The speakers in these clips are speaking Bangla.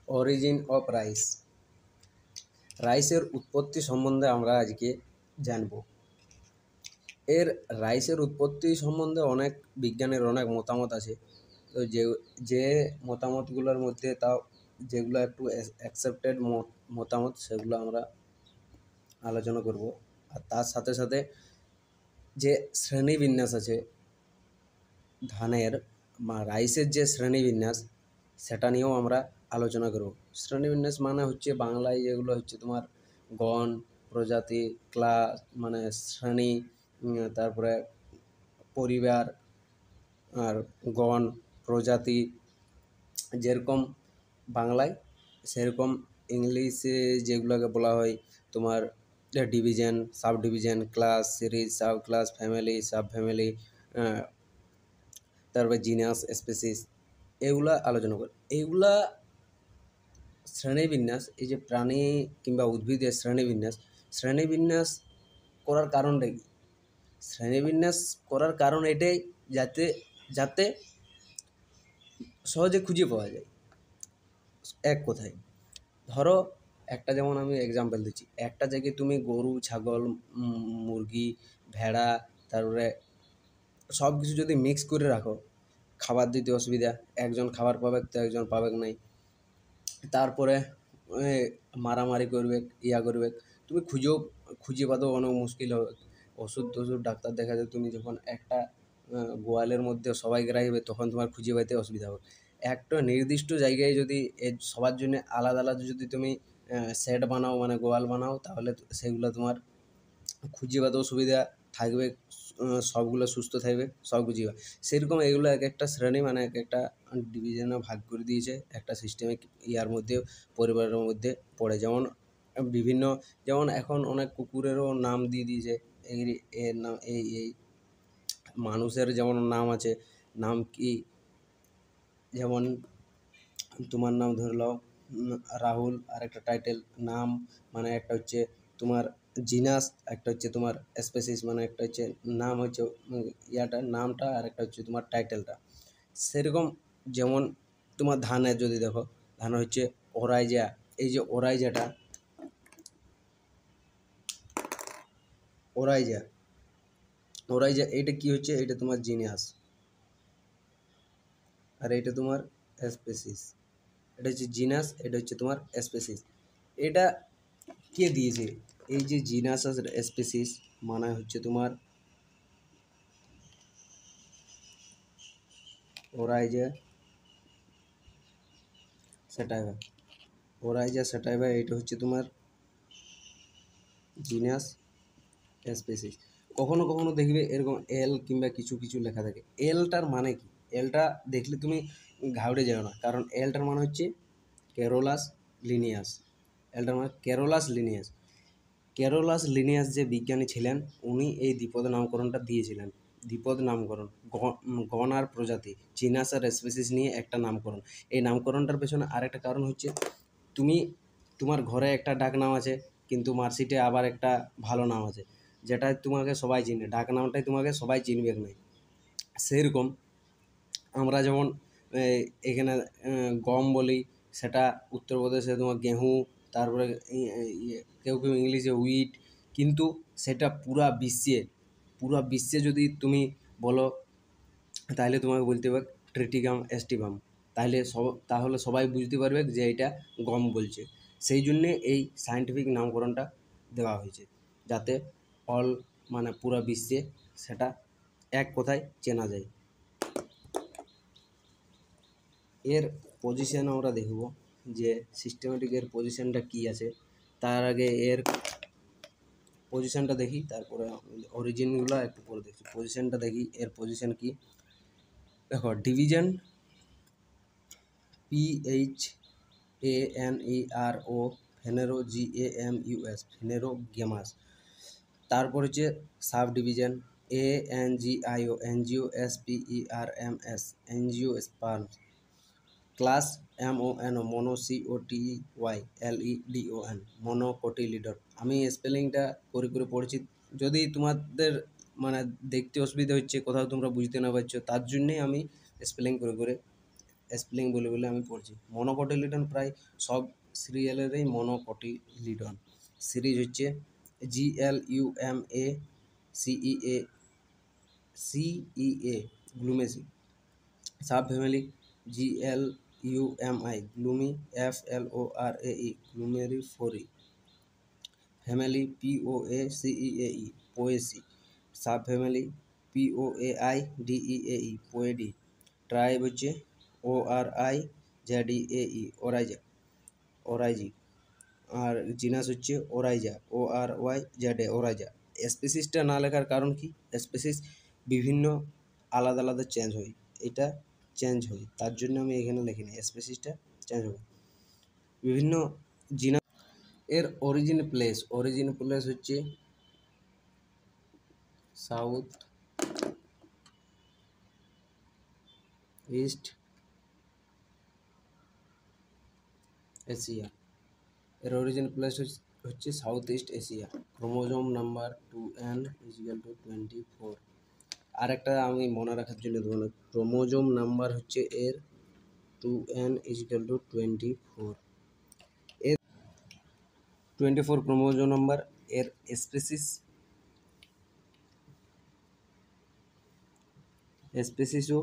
Origin of rice. রাইসের উৎপত্তি সম্বন্ধে আমরা আজকে জানব। এর রাইসের উৎপত্তি সম্বন্ধে অনেক বিজ্ঞানের অনেক মতামত আছে। তো যে মতামতগুলোর মধ্যে তাও যেগুলো একটু অ্যাকসেপ্টেড মতামত সেগুলো আমরা আলোচনা করব। আর তার সাথে সাথে যে শ্রেণীবিন্যাস আছে ধানের বা রাইসের যে শ্রেণীবিন্যাস সেটা নিয়েও আমরা আলোচনা করব। শ্রেণীবিন্যাস মানে হচ্ছে বাংলায় যেগুলো হচ্ছে তোমার গণ, প্রজাতি, ক্লাস মানে শ্রেণী, তারপরে পরিবার আর গণ, প্রজাতি যেরকম বাংলায়, সেরকম ইংলিশে যেগুলোকে বলা হয় তোমার division, sub division, class, series, sub class, family, sub family, তারপরে জিনাস, স্পেসিস, এগুলা আলোচনা করি। এইগুলা শ্রেণীবিন্যাস, এই যে প্রাণী কিংবা উদ্ভিদের শ্রেণীবিন্যাস করার কারণটা কি? শ্রেণীবিন্যাস করার কারণ এটাই যাতে যাতে সহজে খুঁজে পাওয়া যায়। এক কথায় ধরো একটা, যেমন আমি এক্সাম্পল দিচ্ছি, একটা জায়গায় তুমি গরু, ছাগল, মুরগি, ভেড়া, তারপরে সব কিছু যদি মিক্স করে রাখো, খাবার দিতে অসুবিধা, একজন খাবার পাবে তো একজন পাবে নাই, তারপরে মারামারি করবে, করবে, তুমি খুঁজে পাতেও অনেক মুশকিল হবে। ওষুধ ডাক্তার দেখাতে তুমি যখন একটা গোয়ালের মধ্যে সবাইকে রাখবে তখন তোমার খুঁজে পাইতে অসুবিধা হবে। একটা নির্দিষ্ট জায়গায় যদি সবার জন্য আলাদা আলাদা যদি তুমি সেট বানাও মানে গোয়াল বানাও, তাহলে সেগুলো তোমার খুঁজে পাতেও সুবিধা থাকবে, সবগুলো সুস্থ থাকবে, সব বুঝিবা। সেরকম এগুলো এক একটা শ্রেণী মানে এক একটা ডিভিশনে ভাগ করে দিয়েছে একটা সিস্টেমিক ইয়ার মধ্যে, পরিবারের মধ্যে পড়ে। যেমন বিভিন্ন, যেমন এখন অনেক কুকুরেরও নাম দিয়ে দিয়েছে, এর নাম এই মানুষের যেমন নাম আছে, নাম কি, যেমন তোমার নাম ধরে নাও রাহুল, আর একটা টাইটেল নাম মানে একটা হচ্ছে তোমার জিনাস, একটা হচ্ছে তোমার স্পেসিস মানে একটা হচ্ছে নাম হচ্ছে ইয়াটা নামটা, আর একটা হচ্ছে তোমার টাইটেলটা। সেরকম যেমন তোমার ধানের যদি দেখো, ধান হচ্ছে ওরাইজা, এই যে ওরাইজা এটা কি হচ্ছে, এটা তোমার জিনিয়াস, আর এটা তোমার স্পেসিস। এটা হচ্ছে জিনাস, এটা হচ্ছে তোমার স্পেসিস। এটা কে দিয়েছে? এই যে জিনাস আর স্পেসিস মানে হচ্ছে তোমার ওরাইজা স্যাটাইভা, এটা হচ্ছে তোমার জিনাস স্পেসিস। কখনো কখনো দেখবে এরকম এল কিংবা কিছু কিছু লেখা থাকে। এলটার মানে কি? এলটা দেখলে তুমি ঘাবড়ে যাও না, কারণ এলটার মানে হচ্ছে ক্যারোলাস লিনিয়াস। এলটার মানে ক্যারোলাস লিনিয়াস যে বিজ্ঞানী ছিলেন, উনি এই দ্বিপদ নামকরণটা দিয়েছিলেন। দ্বিপদ নামকরণ, গণ আর প্রজাতি, জিনাস আর স্পেসিস নিয়ে একটা নামকরণ। এই নামকরণটার পেছনে আরেকটা কারণ হচ্ছে, তোমার ঘরে একটা ডাক নাম আছে, কিন্তু মার্কশিটে আবার একটা ভালো নাম আছে, যেটা তোমাকে সবাই চিনে, ডাক নামটাই তোমাকে সবাই চিনবে না। সেরকম আমরা যেমন এখানে গম বলি, সেটা উত্তরপ্রদেশে তোমার গেহু, তারপরে কেউ কেউ ইংলিশে উইট, কিন্তু সেটা পুরা বিশ্বে যদি তুমি বলো, তাহলে তোমাকে বলতে হবে ট্রিটিগাম এস্টিভাম। তাহলে সবাই বুঝতে পারবে যে এটা গম বলছে। সেই জন্যে এই সায়েন্টিফিক নামকরণটা দেওয়া হয়েছে, যাতে অল মানে পুরো বিশ্বে সেটা এক কথায় চেনা যায়। এর পজিশন আমরা দেখব যে সিস্টেমেটিকের পজিশনটা কি আছে। তার আগে এর পজিশনটা দেখি, তারপরে অরিজিনগুলো একটু পরে দেখি। পজিশনটা দেখি, এর পজিশন কি। দেখো, division PHANERO, phanero GAMUS, phanerogams. তারপর হচ্ছে sub division ANGIO, NGOSPERMS, angiosperms. Class MONO, mono COTYLEDON, monocotyledon. আমি স্পেলিংটা করে করে পড়েছি, যদি তোমাদের মানে দেখতে অসুবিধা হচ্ছে, কোথাও তোমরা বুঝতে না পারছো, তার জন্যেই আমি স্পেলিং করে করে স্পেলিং বলে বলে আমি পড়ছি। মনোকটিলিডন প্রায় সব সিরিয়ালেরই মনোকটিলিডন। সিরিজ হচ্ছে GLUMA CEA glumaceae. Sub family GLUMI glumi FLORAE glumiflorae. Family POACEAE poaceae. Sub family POAIDEAE pooideae. Tribe হচ্ছে ORIZEAE ওরাইজা ওরাইজি। আর জিনাস হচ্ছে ওরাইজা ORYZA ওরাইজা। স্পেসিসটা না লেখার কারণ কি, স্পেসিস বিভিন্ন আলাদা আলাদা চেঞ্জ হয়, এটা চেঞ্জ হয়, তার জন্য আমি এখানে লিখিনি, স্পেসিসটা চেঞ্জ হবে বিভিন্ন জিনাস। এর অরিজিন প্লেস হচ্ছে সাউথ ইস্ট এশিয়া। এর অরিজিন প্লেস হচ্ছে south east Asia. Chromosome number 2n=24। আর একটা আমি মনে রাখার জন্য দেবো, ক্রোমোজোম নাম্বার হচ্ছে এর 2n=24। এর 24 ক্রোমোজোম নাম্বার। এর স্পেসিসও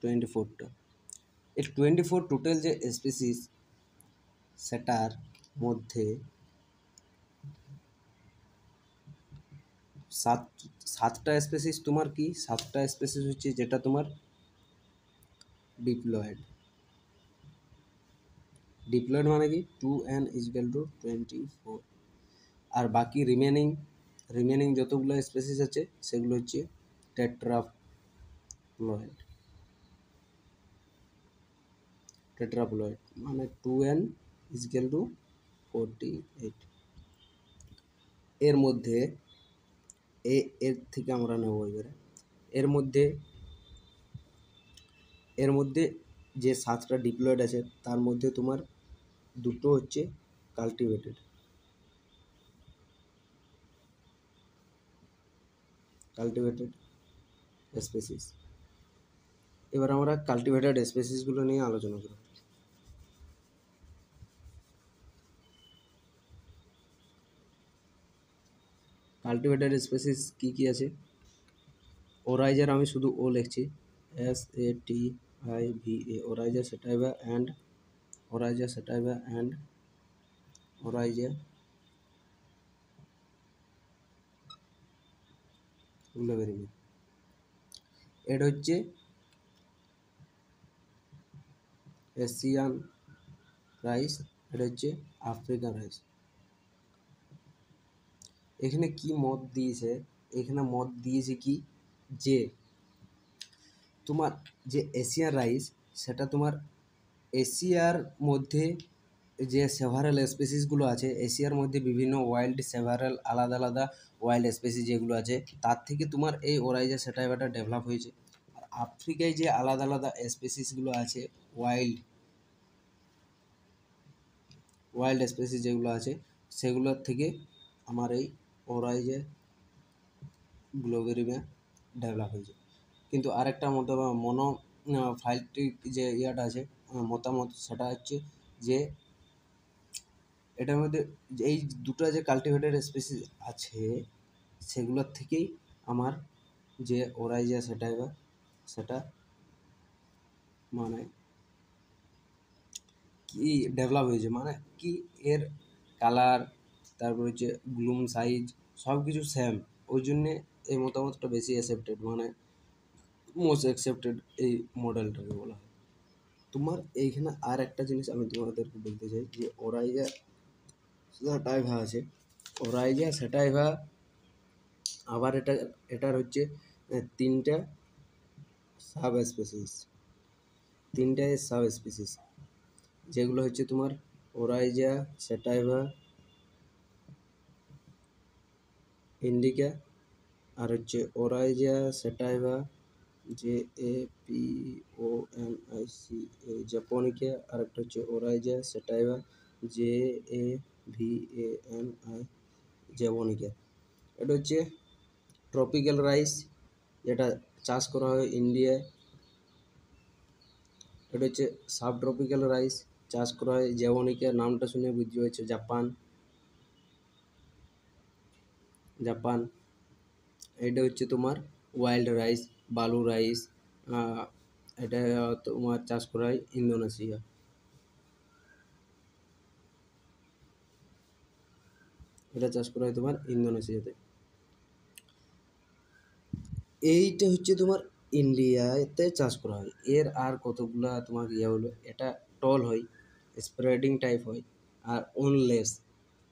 24টা। এর 24 টোটাল যে স্পেসিস, সেটার মধ্যে সাতটা স্পেসিস তোমার কি, সাতটা স্পেসিস হচ্ছে যেটা তোমার ডিপ্লয়েড মানে কি 2n=24। আর বাকি রিমেনিং যতগুলো স্পেসিস আছে সেগুলো হচ্ছে টেট্রাপ্লয়েড মানে 2n=48। এর মধ্যে এর থেকে আমরা নেব এবারে। এর মধ্যে যে সাতটা ডিপ্লয়েড আছে তার মধ্যে তোমার দুটো হচ্ছে কাল্টিভেটেড স্পেসিস। এবার আমরা কাল্টিভেটেড স্পেসিসগুলো নিয়ে আলোচনা করব। কাল্টিভেটেড স্পেসিস কি কি আছে? ওরাইজার, আমি শুধু ও লিখছি, SATIVA, ওরাইজা সেটাইভা অ্যান্ড ওরাইজা গ্লোবেরিনা। এটা হচ্ছে এশিয়ান রাইস, এটা হচ্ছে আফ্রিকান রাইস। এখানে কি মত দিয়েছে, কি যে তোমার যে এশিয়ান রাইস, সেটা তোমার এশিয়ার মধ্যে যে সেভারাল স্পেসিসগুলো আছে, এশিয়ার মধ্যে বিভিন্ন আলাদা আলাদা ওয়াইল্ড স্পেসিস যেগুলো আছে, তার থেকে তোমার এই ওরাইজা সেটাইভাটা ডেভেলপ হয়েছে। আর আফ্রিকায় যে আলাদা আলাদা স্পেসিসগুলো আছে, ওয়াইল্ড স্পেসিস যেগুলো আছে, সেগুলোর থেকে আমার এই ওরাইজা গ্লোবেরিনা ডেভেলপ হয়েছে। কিন্তু আরেকটা ফাইলটিক যে আছে মতামত, সেটা হচ্ছে যে এটার মধ্যে এই দুটো যে কাল্টিভেটেড স্পেসিস আছে সেগুলোর থেকেই আমার যে ওরাইজা সেটাইভা সেটা মানে কি ডেভেলপ হয়েছে, মানে কি এর কালার, তারপর হচ্ছে গ্লুম সাইজ সব কিছু সেম, ওই জন্যে এই মতামতটা বেশি অ্যাকসেপ্টেড, মানে মোস্ট অ্যাকসেপ্টেড এই মডেলটাকে বলা হয়। তোমার এইখানে আর একটা জিনিস আমি তোমাদেরকে বলতে চাই, যে ওরাইজা সেটাইভা আছে, ওরাইজা সেটাইভা আবার এটার হচ্ছে তিনটা সাব স্পেসিস, যেগুলো হচ্ছে তোমার ওরাইজা সেটাইভা ইন্ডিকা, আর হচ্ছে ওরাইজা সেটাইভা JAPONICA জাপোনিকা, আর একটা হচ্ছে ওরাইজা সেটাইভা JAVANI জাপোনিকা। এটা হচ্ছে ট্রপিক্যাল রাইস, যেটা চাষ করা হয় ইন্ডিয়ায়, এটা হচ্ছে সাব ট্রপিক্যাল রাইস, চাষ করা হয় জেওনিকা, নামটা শুনে বুঝতে পারছো, জাপান। জাপান। এটা হচ্ছে তোমার ওয়াইল্ড রাইস, বালু রাইস। এটা তোমার চাষ করা হয় ইন্দোনেশিয়া। এটা চাষ করা হয় তোমার ইন্দোনেশিয়াতে। এইটা হচ্ছে তোমার ইন্ডিয়াতে চাষ করা হয়। এর আর কতগুলা তোমার ইয়ে হলো, এটা টল হয়, স্প্রেডিং টাইপ হয়, আর ওনলেস।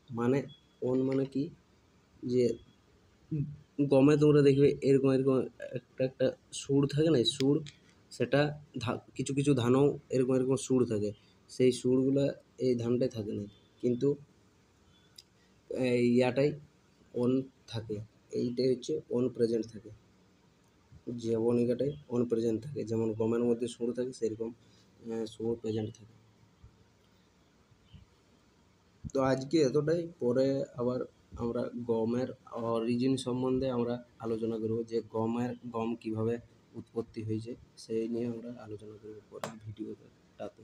মানে ওন মানে কি, যে গমে তোমরা দেখবে এরকম এরকম একটা একটা সুর থাকে না, সুর, সেটা কিছু কিছু ধানও এরকম এরকম সুর থাকে, সেই সুরগুলা এই ধানটায় থাকে না, কিন্তু এই ইয়াটাই অন থাকে। এইটাই হচ্ছে অন প্রেজেন্ট থাকে, জীবনিকাটাই অন প্রেজেন্ট থাকে, যেমন গমের মধ্যে সুর থাকে সেরকম সুর প্রেজেন্ট থাকে। তো আজকে এতটাই, পরে আবার আমরা গমের অরিজিন সম্বন্ধে আমরা আলোচনা করব, যে গম কিভাবে উৎপত্তি হয়েছে সেই নিয়ে আমরা আলোচনা করব পরের ভিডিওটাতে।